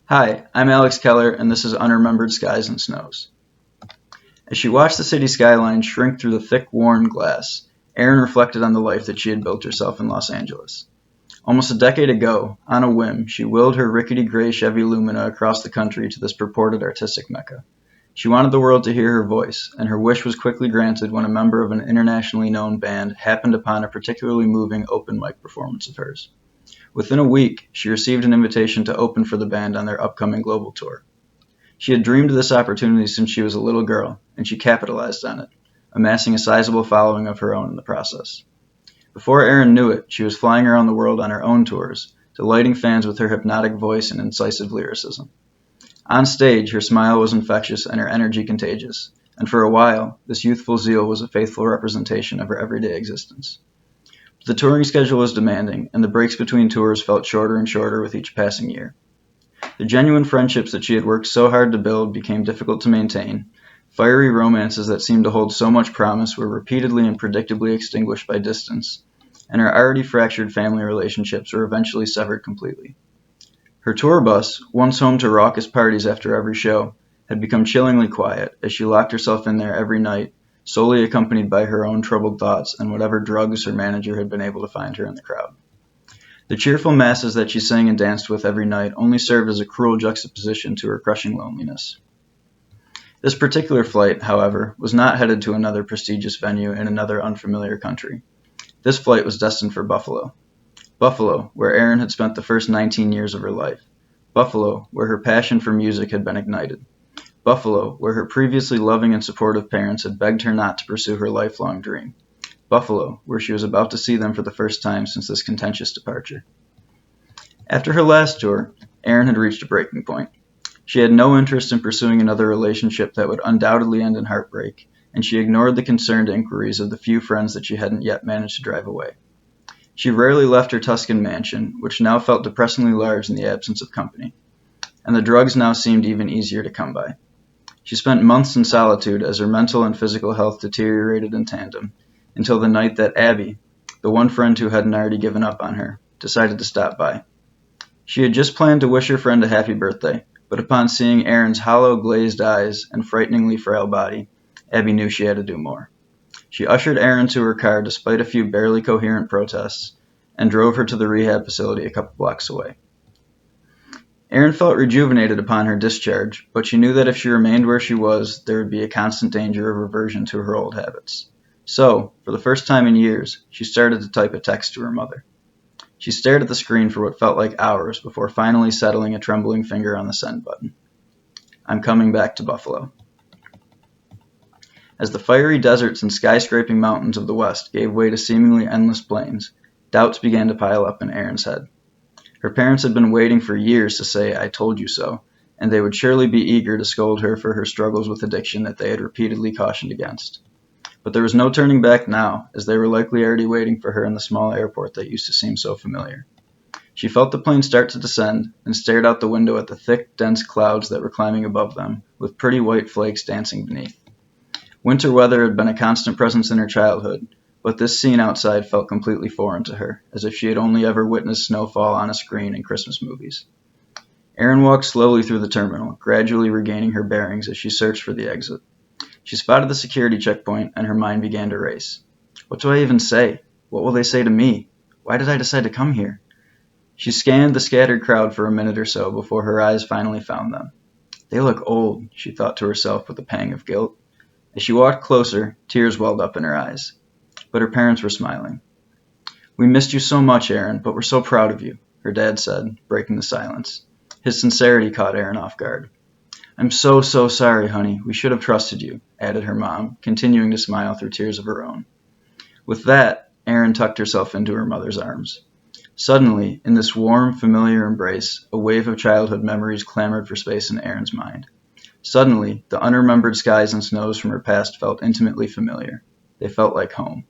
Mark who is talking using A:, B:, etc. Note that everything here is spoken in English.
A: Hi, I'm Alex Keller, and this is Unremembered Skies and Snows. As she watched the city skyline shrink through the thick, worn glass, Erin reflected on the life that she had built herself in Los Angeles. Almost a decade ago, on a whim, she willed her rickety gray Chevy Lumina across the country to this purported artistic mecca. She wanted the world to hear her voice, and her wish was quickly granted when a member of an internationally known band happened upon a particularly moving open mic performance of hers. Within a week, she received an invitation to open for the band on their upcoming global tour. She had dreamed of this opportunity since she was a little girl, and she capitalized on it, amassing a sizable following of her own in the process. Before Erin knew it, she was flying around the world on her own tours, delighting fans with her hypnotic voice and incisive lyricism. On stage, her smile was infectious and her energy contagious, and for a while, this youthful zeal was a faithful representation of her everyday existence. The touring schedule was demanding, and the breaks between tours felt shorter and shorter with each passing year. The genuine friendships that she had worked so hard to build became difficult to maintain. Fiery romances that seemed to hold so much promise were repeatedly and predictably extinguished by distance, and her already fractured family relationships were eventually severed completely. Her tour bus, once home to raucous parties after every show, had become chillingly quiet as she locked herself in there every night, solely accompanied by her own troubled thoughts and whatever drugs her manager had been able to find her in the crowd. The cheerful masses that she sang and danced with every night only served as a cruel juxtaposition to her crushing loneliness. This particular flight, however, was not headed to another prestigious venue in another unfamiliar country. This flight was destined for Buffalo. Buffalo, where Erin had spent the first 19 years of her life. Buffalo, where her passion for music had been ignited. Buffalo, where her previously loving and supportive parents had begged her not to pursue her lifelong dream. Buffalo, where she was about to see them for the first time since this contentious departure. After her last tour, Erin had reached a breaking point. She had no interest in pursuing another relationship that would undoubtedly end in heartbreak, and she ignored the concerned inquiries of the few friends that she hadn't yet managed to drive away. She rarely left her Tuscan mansion, which now felt depressingly large in the absence of company, and the drugs now seemed even easier to come by. She spent months in solitude as her mental and physical health deteriorated in tandem, until the night that Abby, the one friend who hadn't already given up on her, decided to stop by. She had just planned to wish her friend a happy birthday, but upon seeing Erin's hollow, glazed eyes and frighteningly frail body, Abby knew she had to do more. She ushered Erin to her car despite a few barely coherent protests, and drove her to the rehab facility a couple blocks away. Erin felt rejuvenated upon her discharge, but she knew that if she remained where she was, there would be a constant danger of reversion to her old habits. So, for the first time in years, she started to type a text to her mother. She stared at the screen for what felt like hours before finally settling a trembling finger on the send button. I'm coming back to Buffalo. As the fiery deserts and skyscraping mountains of the West gave way to seemingly endless plains, doubts began to pile up in Erin's head. Her parents had been waiting for years to say, I told you so, and they would surely be eager to scold her for her struggles with addiction that they had repeatedly cautioned against. But there was no turning back now, as they were likely already waiting for her in the small airport that used to seem so familiar. She felt the plane start to descend, and stared out the window at the thick, dense clouds that were climbing above them, with pretty white flakes dancing beneath. Winter weather had been a constant presence in her childhood, but this scene outside felt completely foreign to her, as if she had only ever witnessed snowfall on a screen in Christmas movies. Erin walked slowly through the terminal, gradually regaining her bearings as she searched for the exit. She spotted the security checkpoint, and her mind began to race. What do I even say? What will they say to me? Why did I decide to come here? She scanned the scattered crowd for a minute or so before her eyes finally found them. They look old, she thought to herself with a pang of guilt. As she walked closer, tears welled up in her eyes. But her parents were smiling. We missed you so much, Erin, but we're so proud of you, her dad said, breaking the silence. His sincerity caught Erin off guard. I'm so sorry, honey. We should have trusted you, added her mom, continuing to smile through tears of her own. With that, Erin tucked herself into her mother's arms. Suddenly, in this warm, familiar embrace, a wave of childhood memories clamored for space in Erin's mind. Suddenly, the unremembered skies and snows from her past felt intimately familiar. They felt like home.